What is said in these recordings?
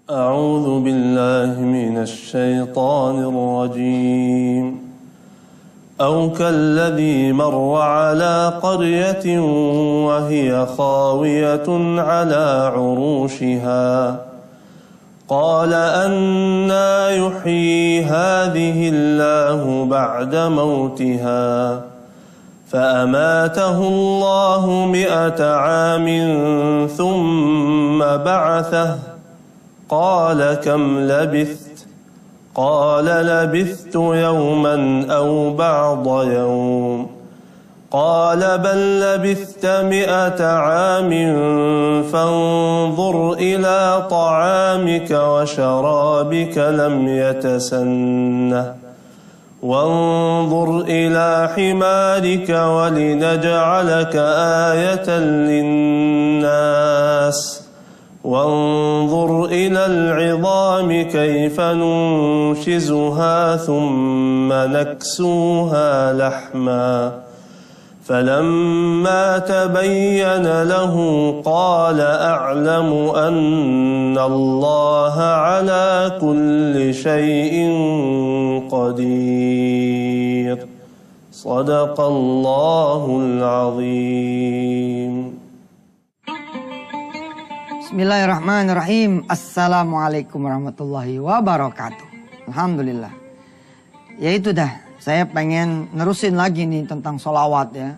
أعوذ بالله من الشيطان الرجيم أو كالذي مر على قرية وهي خاوية على عروشها قال أنى يحيي هذه الله بعد موتها فأماته الله 100 عام ثم بعثه قال كم لبثت قال لبثت يوما أو بعض يوم قال بل لبثت 100 عام فانظر إلى طعامك وشرابك لم يتسنه وانظر إلى حمارك ولنجعلك آية للناس وانظر إلى العظام كيف ننشزها ثم نكسوها لحما فلما تبين له قال أعلم أن الله على كل شيء قدير صدق الله العظيم. Bismillahirrahmanirrahim. Assalamualaikum warahmatullahi wabarakatuh. Alhamdulillah. Ya itu dah, saya pengen nerusin lagi nih tentang sholawat ya.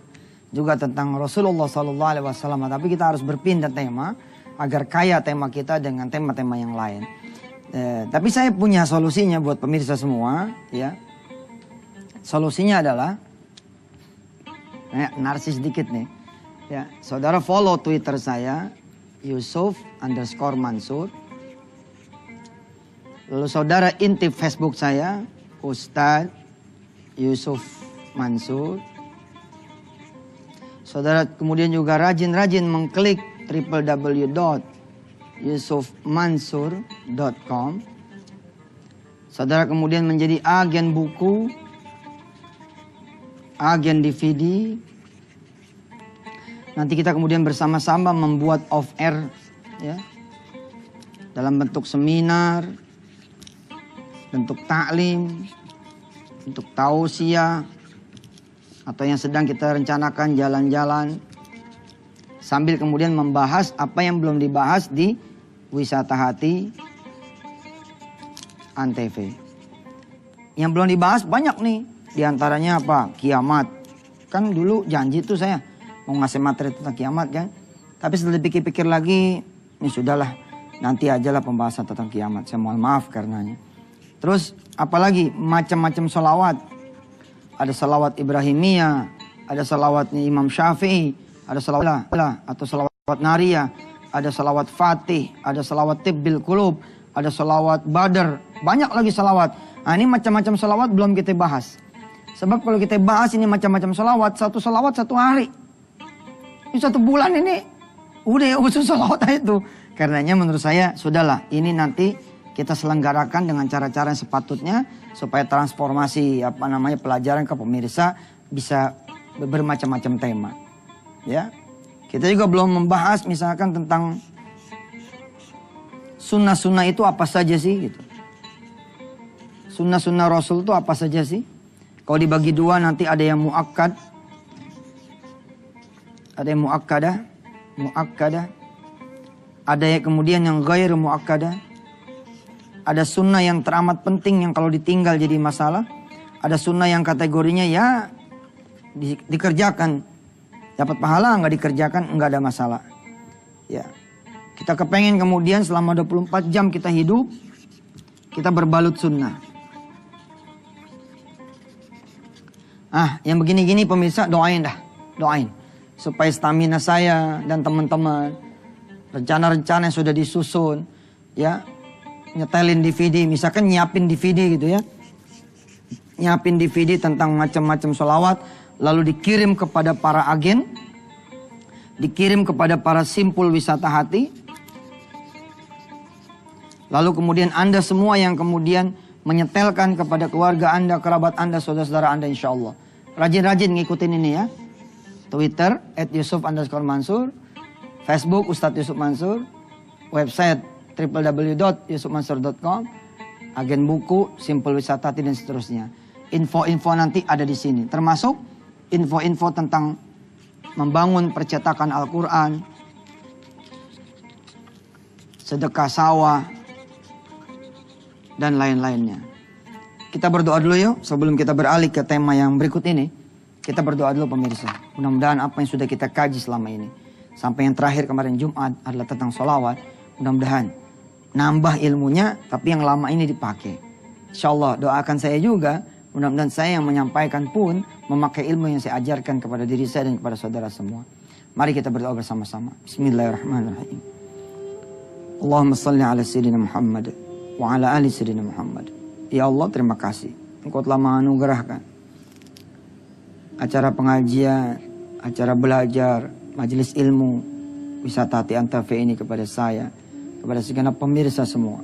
Juga tentang Rasulullah SAW. Tapi kita harus berpindah tema agar kaya tema kita dengan tema-tema yang lain. Tapi saya punya solusinya buat pemirsa semua ya. Solusinya adalah narsis dikit nih ya. Saudara follow Twitter saya Yusuf_Mansur. Lalu saudara intip Facebook saya Ustadz Yusuf Mansur. Saudara kemudian juga rajin-rajin mengklik www.yusufmansur.com. Saudara kemudian menjadi agen buku, agen DVD. Nanti kita kemudian bersama-sama membuat off-air ya, dalam bentuk seminar, bentuk taklim, bentuk tausiah, atau yang sedang kita rencanakan jalan-jalan, sambil kemudian membahas apa yang belum dibahas di Wisata Hati Antv. Yang belum dibahas banyak nih, diantaranya apa? Kiamat. Kan dulu janji tuh saya mau ngasih materi tentang kiamat kan. Tapi setelah dipikir-pikir lagi, ini sudahlah, nanti ajalah pembahasan tentang kiamat. Saya mohon maaf karenanya. Terus apalagi macam-macam sholawat. Ada sholawat Ibrahimiyah, ada sholawatnya Imam Syafi'i, ada sholawat atau sholawat Nariyah, ada sholawat Fatih, ada sholawat Tibbil Qulub, ada sholawat Badr. Banyak lagi sholawat. Nah ini macam-macam sholawat belum kita bahas. Sebab kalau kita bahas ini macam-macam sholawat, satu sholawat 1 hari. Ini 1 bulan ini udah ya khusus sholawat itu. Karenanya menurut saya sudahlah, ini nanti kita selenggarakan dengan cara-cara yang sepatutnya supaya transformasi pelajaran ke pemirsa bisa bermacam-macam tema. Ya. Kita juga belum membahas misalkan tentang sunnah-sunnah itu apa saja sih gitu. Sunnah-sunnah Rasul itu apa saja sih? Kalau dibagi 2 nanti ada yang muakkad, ada yang muakkadah, ada yang kemudian yang ghair muakkadah. Ada sunnah yang teramat penting yang kalau ditinggal jadi masalah. Ada sunnah yang kategorinya ya dikerjakan, dapat pahala, nggak dikerjakan nggak ada masalah. Ya, kita kepengen kemudian selama 24 jam kita hidup, kita berbalut sunnah. Yang begini-gini pemirsa doain dah, doain. Supaya stamina saya dan teman-teman, rencana-rencana yang sudah disusun, ya, nyetelin DVD, misalkan nyiapin DVD gitu ya. Nyiapin DVD tentang macam-macam sholawat, lalu dikirim kepada para agen, dikirim kepada para simpul wisata hati. Lalu kemudian Anda semua yang kemudian menyetelkan kepada keluarga Anda, kerabat Anda, saudara-saudara Anda insya Allah. Rajin-rajin ngikutin ini ya. Twitter @Yusuf_Mansur, Facebook Ustadz Yusuf Mansur, website www.yusufmansur.com, agen buku, Simpel Wisata, dan seterusnya. Info-info nanti ada di sini, termasuk info-info tentang membangun percetakan Al-Quran, sedekah sawah, dan lain-lainnya. Kita berdoa dulu yuk, sebelum kita beralih ke tema yang berikut ini. Kita berdoa dulu pemirsa. Mudah-mudahan apa yang sudah kita kaji selama ini, sampai yang terakhir kemarin Jumat adalah tentang sholawat. Mudah-mudahan nambah ilmunya, tapi yang lama ini dipakai. Insya Allah doakan saya juga, mudah-mudahan saya yang menyampaikan pun memakai ilmu yang saya ajarkan kepada diri saya dan kepada saudara semua. Mari kita berdoa bersama-sama. Bismillahirrahmanirrahim. Allahumma salli ala Sayyidina Muhammad wa ala ali Sayyidina Muhammad. Ya Allah, terima kasih. Engkau telah menganugerahkan acara pengajian, acara belajar, majelis ilmu, wisata hati Antv ini kepada saya, kepada segenap pemirsa semua,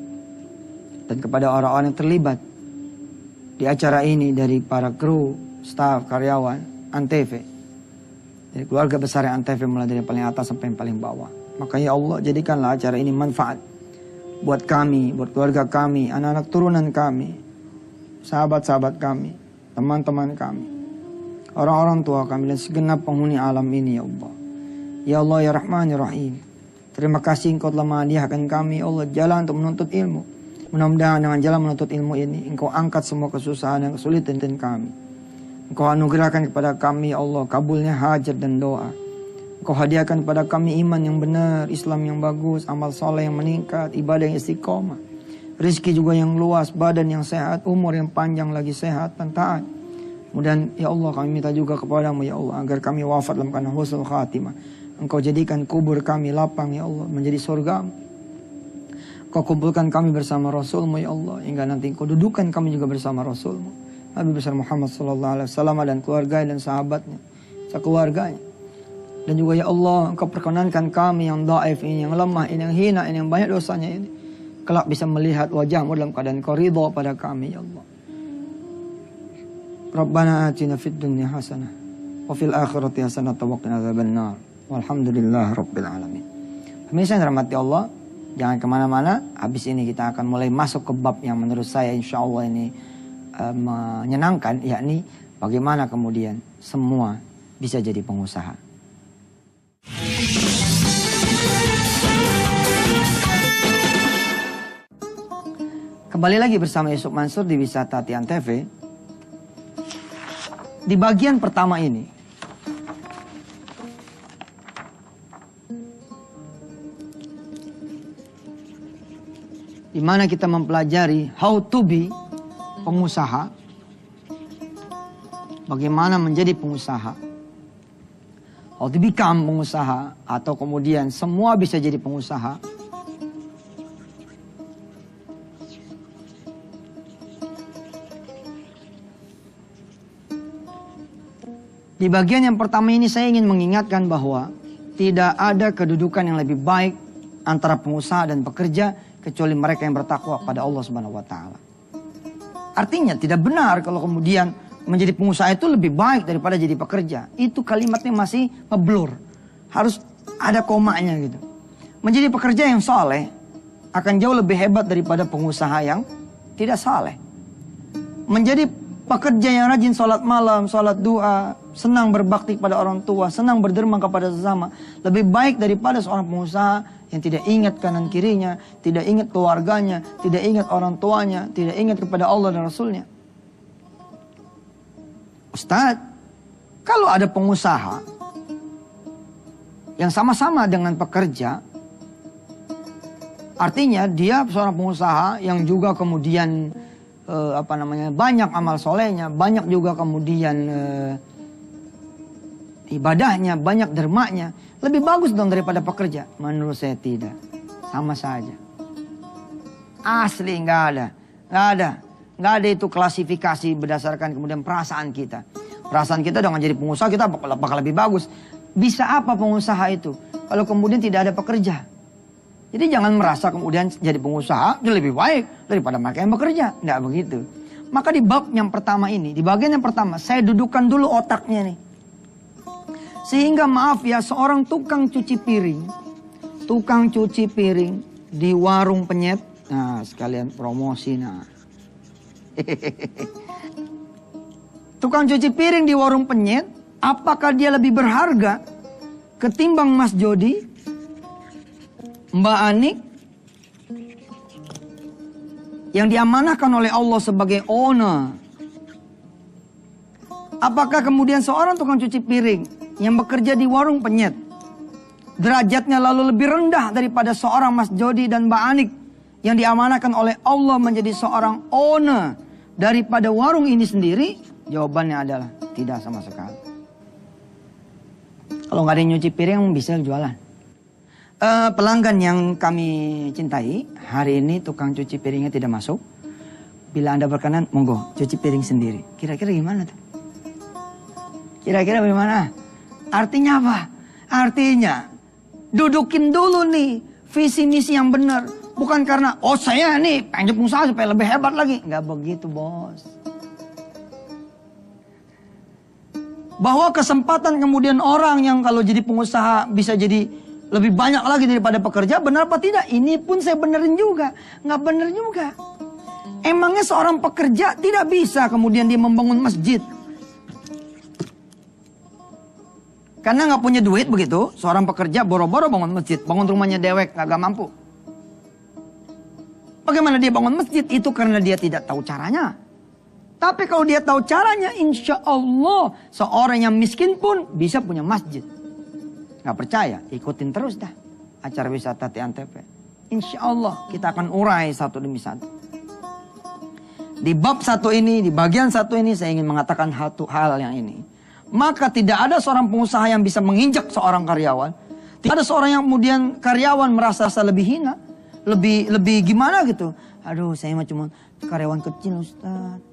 dan kepada orang-orang yang terlibat di acara ini, dari para kru, staf, karyawan Antv, dari keluarga besar Antv, mulai dari paling atas sampai yang paling bawah. Maka ya Allah, jadikanlah acara ini manfaat buat kami, buat keluarga kami, anak-anak turunan kami, sahabat-sahabat kami, teman-teman kami, orang-orang tua kami, dan segenap penghuni alam ini ya Allah. Ya Allah ya Rahman ya Rahim, terima kasih Engkau telah menghadiahkan kami Allah jalan untuk menuntut ilmu. Mudah-mudahan dengan jalan menuntut ilmu ini Engkau angkat semua kesusahan dan kesulitan kami. Engkau anugerahkan kepada kami Allah kabulnya hajat dan doa. Engkau hadiahkan kepada kami iman yang benar, Islam yang bagus, amal soleh yang meningkat, ibadah yang istiqomah, rezeki juga yang luas, badan yang sehat, umur yang panjang lagi sehat dan taat. Kemudian ya Allah kami minta juga kepadamu ya Allah agar kami wafat dalam keadaan husnul khatimah. Engkau jadikan kubur kami lapang ya Allah menjadi surgamu. Kau kumpulkan kami bersama Rasulmu ya Allah, hingga nanti Kau dudukan kami juga bersama Rasulmu Nabi besar Muhammad SAW dan keluarga dan sahabatnya, sekeluarganya. Dan juga ya Allah Engkau perkenankan kami yang dhaif ini, yang lemah ini, yang hina ini, yang banyak dosanya ini, kelak bisa melihat wajahmu dalam keadaan Kau ridha pada kami ya Allah. Rabbana atina fid dunya hasanah wa fil akhirati hasanah wa qina adzabannar. Walhamdulillah rabbil alamin. Pemirsa yang dirahmati Allah, jangan kemana-mana. Habis ini kita akan mulai masuk ke bab yang menurut saya insya Allah ini menyenangkan, yakni bagaimana kemudian semua bisa jadi pengusaha. Kembali lagi bersama Yusuf Mansur di Wisata Hati Antv. Di bagian pertama ini, di mana kita mempelajari how to be pengusaha, bagaimana menjadi pengusaha, how to become pengusaha, atau kemudian semua bisa jadi pengusaha. Di bagian yang pertama ini saya ingin mengingatkan bahwa tidak ada kedudukan yang lebih baik antara pengusaha dan pekerja kecuali mereka yang bertakwa kepada Allah Subhanahu wa taala. Artinya tidak benar kalau kemudian menjadi pengusaha itu lebih baik daripada jadi pekerja. Itu kalimatnya masih ngeblur. Harus ada komanya gitu. Menjadi pekerja yang saleh akan jauh lebih hebat daripada pengusaha yang tidak saleh. Menjadi pekerja yang rajin sholat malam, sholat duha, senang berbakti kepada orang tua, senang berderma kepada sesama, lebih baik daripada seorang pengusaha yang tidak ingat kanan kirinya, tidak ingat keluarganya, tidak ingat orang tuanya, tidak ingat kepada Allah dan Rasulnya. Ustadz, kalau ada pengusaha yang sama-sama dengan pekerja, artinya dia seorang pengusaha yang juga kemudian banyak amal solehnya, banyak juga kemudian ibadahnya, banyak dermanya, lebih bagus dong daripada pekerja. Menurut saya tidak, sama saja. Asli nggak ada itu klasifikasi berdasarkan kemudian perasaan kita. Perasaan kita dengan jadi pengusaha kita bakal lebih bagus. Bisa apa pengusaha itu kalau kemudian tidak ada pekerja? Jadi jangan merasa kemudian jadi pengusaha itu lebih baik daripada mereka yang bekerja. Tidak begitu. Maka di bab yang pertama ini, di bagian yang pertama, saya dudukkan dulu otaknya nih. Sehingga maaf ya, seorang tukang cuci piring di warung penyet. Nah, sekalian promosi. Nah, tukang cuci piring di warung penyet, apakah dia lebih berharga ketimbang Mas Jody, Mbak Anik, yang diamanahkan oleh Allah sebagai owner? Apakah kemudian seorang tukang cuci piring yang bekerja di warung penyet, derajatnya lalu lebih rendah daripada seorang Mas Jody dan Mbak Anik yang diamanahkan oleh Allah menjadi seorang owner daripada warung ini sendiri? Jawabannya adalah tidak sama sekali. Kalau nggak ada yang nyuci piring, bisa jualan. Pelanggan yang kami cintai, hari ini tukang cuci piringnya tidak masuk. Bila Anda berkenan, monggo cuci piring sendiri. Kira-kira gimana tuh? Kira-kira bagaimana? Artinya apa? Artinya dudukin dulu nih visi misi yang benar. Bukan karena, oh saya nih pengen pengusaha supaya lebih hebat lagi. Nggak begitu, bos. Bahwa kesempatan kemudian orang yang kalau jadi pengusaha bisa jadi lebih banyak lagi daripada pekerja, benar apa tidak? Ini pun saya benerin juga. Nggak bener juga. Emangnya seorang pekerja tidak bisa kemudian dia membangun masjid? Karena nggak punya duit begitu, seorang pekerja boro-boro bangun masjid, bangun rumahnya dewek, nggak mampu. Bagaimana dia bangun masjid? Itu karena dia tidak tahu caranya. Tapi kalau dia tahu caranya, insya Allah seorang yang miskin pun bisa punya masjid. Nggak percaya? Ikutin terus dah acara wisata TNTP. Insya Allah kita akan urai satu demi satu. Di bab satu ini, di bagian satu ini saya ingin mengatakan hal yang ini. Maka tidak ada seorang pengusaha yang bisa menginjak seorang karyawan. Tidak ada seorang yang kemudian karyawan merasa lebih hina. Lebih gimana gitu. Aduh, saya mah cuma karyawan kecil, Ustaz.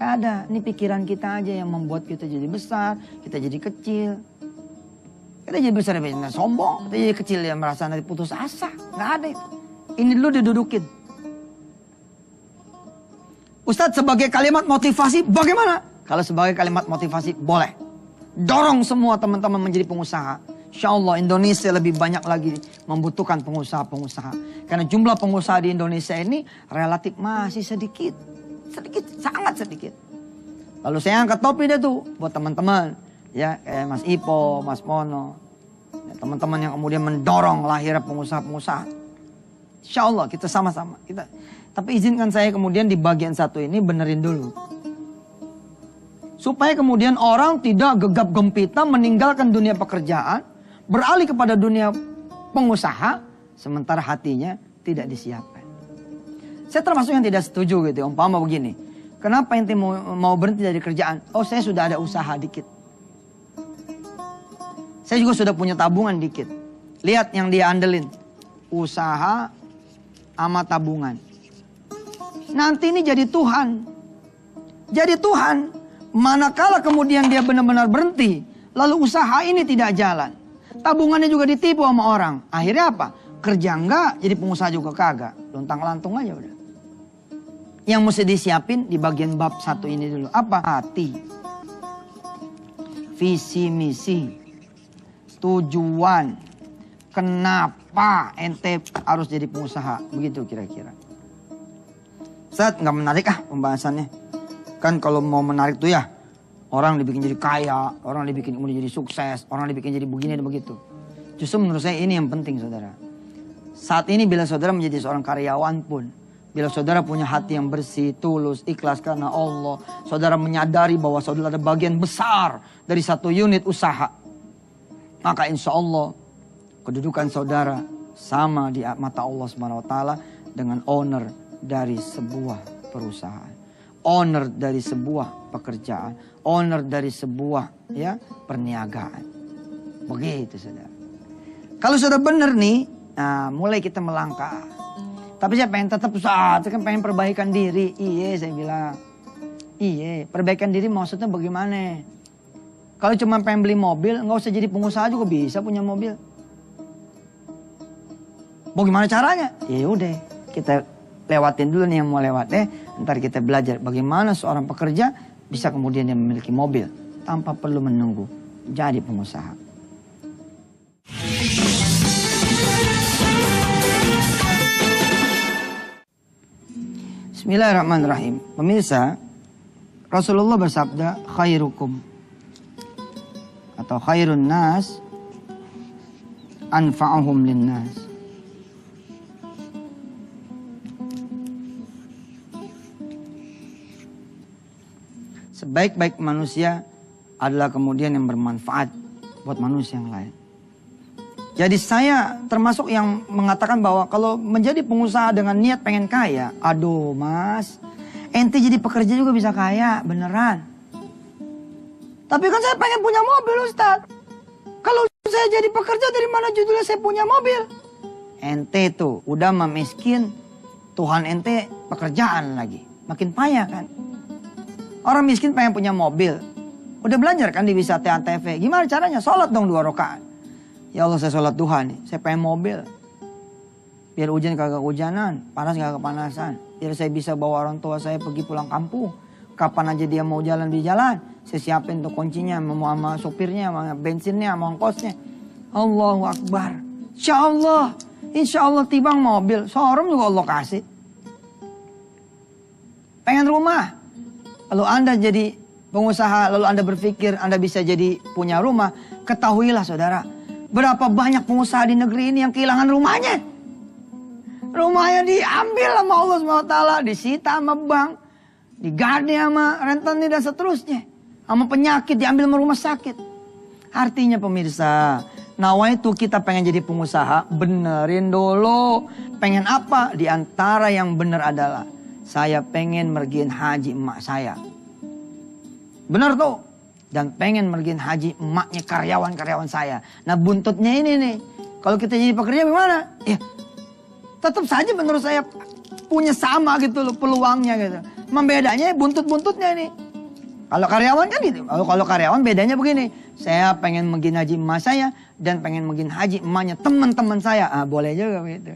Gak ada. Ini pikiran kita aja yang membuat kita jadi besar. Kita jadi kecil. Kita jadi besar ya sombong. Kita jadi kecil ya merasa nanti putus asa. Gak ada itu. Ini dulu didudukin. Ustaz, sebagai kalimat motivasi bagaimana? Kalau sebagai kalimat motivasi boleh. Dorong semua teman-teman menjadi pengusaha. Insya Allah Indonesia lebih banyak lagi membutuhkan pengusaha-pengusaha. Karena jumlah pengusaha di Indonesia ini relatif masih sedikit. Sedikit, sangat sedikit. Lalu saya angkat topi deh tuh buat teman-teman. Ya, kayak Mas Ipo, Mas Mono. Ya, teman-teman yang kemudian mendorong lahirnya pengusaha-pengusaha. Insya Allah kita sama-sama. Tapi izinkan saya kemudian di bagian satu ini benerin dulu. Supaya kemudian orang tidak gegap gempita meninggalkan dunia pekerjaan. Beralih kepada dunia pengusaha. Sementara hatinya tidak disiapkan. Saya termasuk yang tidak setuju gitu. Umpama begini. Kenapa ente mau berhenti dari kerjaan? Oh, saya sudah ada usaha dikit. Saya juga sudah punya tabungan dikit. Lihat yang dia andelin. Usaha sama tabungan. Nanti ini jadi Tuhan. Jadi Tuhan. Manakala kemudian dia benar-benar berhenti. Lalu usaha ini tidak jalan. Tabungannya juga ditipu sama orang. Akhirnya apa? Kerja enggak, jadi pengusaha juga kagak. Lontang-lantung aja udah. Yang mesti disiapin di bagian bab satu ini dulu. Apa? Hati. Visi misi. Tujuan. Kenapa ente harus jadi pengusaha? Begitu kira-kira. Ustaz, nggak menarik pembahasannya. Kan kalau mau menarik tuh ya. Orang dibikin jadi kaya, orang dibikin kemudian jadi sukses, orang dibikin jadi begini dan begitu. Justru menurut saya ini yang penting, saudara. Saat ini bila saudara menjadi seorang karyawan pun, bila saudara punya hati yang bersih, tulus, ikhlas karena Allah, saudara menyadari bahwa saudara ada bagian besar dari satu unit usaha, maka insya Allah kedudukan saudara sama di mata Allah SWT dengan owner dari sebuah perusahaan. Owner dari sebuah pekerjaan, owner dari sebuah perniagaan. Begitu saudara. Kalau sudah benar nih, nah mulai kita melangkah. Tapi saya pengen tetap usaha, saya kan pengen perbaikan diri. Iya saya bilang, iya perbaikan diri maksudnya bagaimana? Kalau cuma pengen beli mobil, nggak usah jadi pengusaha juga bisa punya mobil. Bagaimana caranya? Ya udah kita lewatin dulu nih yang mau lewat ntar kita belajar bagaimana seorang pekerja bisa kemudian dia memiliki mobil tanpa perlu menunggu jadi pengusaha. Bismillahirrahmanirrahim. Pemirsa, Rasulullah bersabda, khairukum atau khairun nas anfa'uhum linnas. Sebaik-baik manusia adalah kemudian yang bermanfaat buat manusia yang lain. Jadi saya termasuk yang mengatakan bahwa kalau menjadi pengusaha dengan niat pengen kaya, aduh mas, ente jadi pekerja juga bisa kaya, beneran. Tapi kan saya pengen punya mobil Ustaz. Kalau saya jadi pekerja dari mana judulnya saya punya mobil? Ente tuh udah miskin, Tuhan ente pekerjaan lagi, makin payah kan. Orang miskin pengen punya mobil, udah belajar kan di wisata antv, gimana caranya? Sholat dong 2 rakaat. Ya Allah saya sholat duha nih, saya pengen mobil. Biar hujan kagak hujanan, panas kagak kepanasan. Biar saya bisa bawa orang tua saya pergi pulang kampung. Kapan aja dia mau jalan di jalan, saya siapin tuh kuncinya, mau sama sopirnya, sama bensinnya, sama ongkosnya. Allahu Akbar. Insya Allah tibang mobil, showroom juga Allah kasih. Pengen rumah. Lalu Anda jadi pengusaha, lalu Anda berpikir Anda bisa jadi punya rumah. Ketahuilah saudara, berapa banyak pengusaha di negeri ini yang kehilangan rumahnya. Rumahnya diambil sama Allah SWT, disita sama bank, digade sama rentenir dan seterusnya. Sama penyakit, diambil sama rumah sakit. Artinya pemirsa, nawaitu kita pengen jadi pengusaha, benerin dulu. Pengen apa? Di antara yang bener adalah, saya pengen mergiin haji emak saya. Bener tuh. Dan pengen mergiin haji emaknya karyawan-karyawan saya. Nah buntutnya ini nih, kalau kita jadi pekerja gimana? Ya tetap saja menurut saya punya sama gitu loh peluangnya gitu. Membedanya buntut-buntutnya ini. Kalau karyawan kan gitu. Kalau karyawan bedanya begini. Saya pengen mergiin haji emak saya dan pengen mergiin haji emaknya teman-teman saya. Ah boleh juga begitu.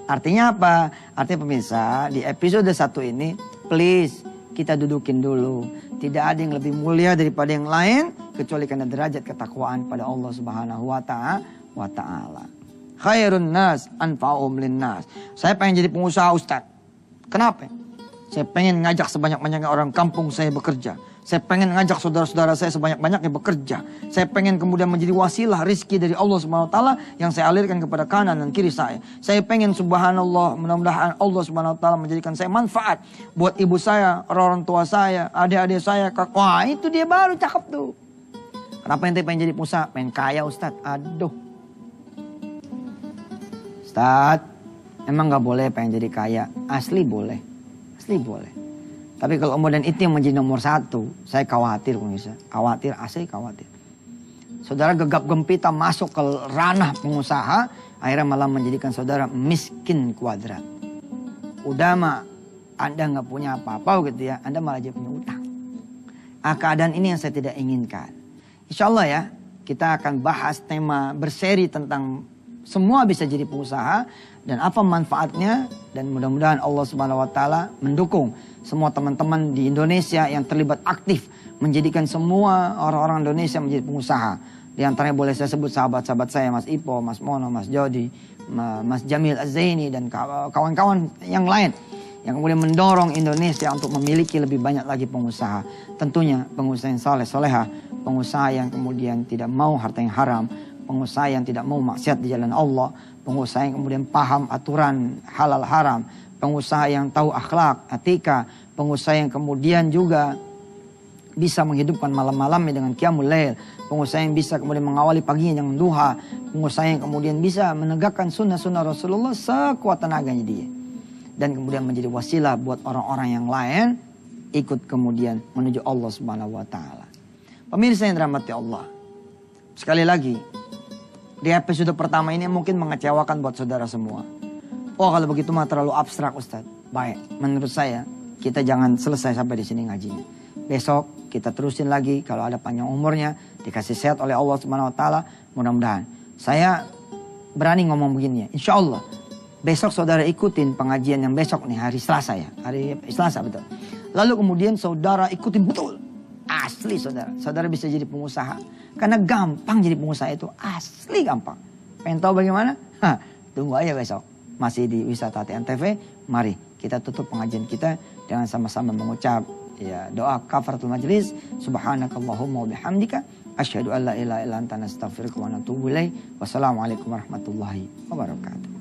Artinya apa? Artinya pemirsa, di episode 1 ini please kita dudukin dulu. Tidak ada yang lebih mulia daripada yang lain kecuali karena derajat ketakwaan pada Allah Subhanahu wa taala. Khairun nas anfa'uhum linnas. Saya pengen jadi pengusaha Ustaz. Kenapa? Saya pengen ngajak sebanyak-banyaknya orang kampung saya bekerja. Saya pengen ngajak saudara-saudara saya sebanyak-banyaknya bekerja. Saya pengen kemudian menjadi wasilah rizki dari Allah Subhanahu wa taala yang saya alirkan kepada kanan dan kiri saya. Saya pengen subhanallah, mudah-mudahan Allah Subhanahu wa taala menjadikan saya manfaat buat ibu saya, orang tua saya, adik-adik saya. Wah, itu dia baru cakep tuh. Kenapa ente pengen jadi pengusaha? Pengen kaya Ustaz. Aduh. Ustaz, emang gak boleh pengen jadi kaya? Asli boleh. Asli boleh. Tapi kalau kemudian itu yang menjadi nomor 1, saya khawatir pemirsa. Khawatir, asli khawatir. Saudara gegap gempita masuk ke ranah pengusaha, akhirnya malah menjadikan saudara miskin kuadrat. Udah mah Anda gak punya apa-apa gitu ya, Anda malah jadi punya utang. Keadaan ini yang saya tidak inginkan. Insya Allah ya, kita akan bahas tema berseri tentang semua bisa jadi pengusaha dan apa manfaatnya, dan mudah-mudahan Allah Subhanahu wa taala mendukung semua teman-teman di Indonesia yang terlibat aktif menjadikan semua orang-orang Indonesia menjadi pengusaha. Di antaranya boleh saya sebut sahabat-sahabat saya, Mas Ipo, Mas Mono, Mas Jody, Mas Jamil Az-Zaini dan kawan-kawan yang lain yang kemudian mendorong Indonesia untuk memiliki lebih banyak lagi pengusaha. Tentunya pengusaha yang saleh soleha, pengusaha yang kemudian tidak mau harta yang haram, pengusaha yang tidak mau maksiat di jalan Allah, pengusaha yang kemudian paham aturan halal haram, pengusaha yang tahu akhlak, etika, pengusaha yang kemudian juga bisa menghidupkan malam-malamnya dengan qiyamul lail, pengusaha yang bisa kemudian mengawali paginya dengan duha, pengusaha yang kemudian bisa menegakkan sunnah-sunnah Rasulullah sekuat tenaganya dia. Dan kemudian menjadi wasilah buat orang-orang yang lain ikut kemudian menuju Allah Subhanahu wa taala. Pemirsa yang dirahmati Allah, sekali lagi, di episode pertama ini mungkin mengecewakan buat saudara semua. Oh kalau begitu mah terlalu abstrak Ustaz. Baik, menurut saya kita jangan selesai sampai di sini ngajinya. Besok kita terusin lagi, kalau ada panjang umurnya, dikasih sehat oleh Allah Subhanahu wa taala, mudah-mudahan. Saya berani ngomong begini ya, insya Allah. Besok saudara ikutin pengajian yang besok nih, hari Selasa ya. Hari Selasa betul. Lalu kemudian saudara ikutin betul. Asli saudara. Saudara bisa jadi pengusaha. Karena gampang jadi pengusaha itu. Asli gampang. Pengen tahu bagaimana? Tunggu aja besok. Masih di Wisata TNTV. Mari kita tutup pengajian kita dengan sama-sama mengucap ya doa kafaratul majlis. Subhanakallahumma wa bihamdika asyhadu an la ilaha illa anta nastaghfiruka wa natubu ilaik. Wassalamualaikum warahmatullahi wabarakatuh.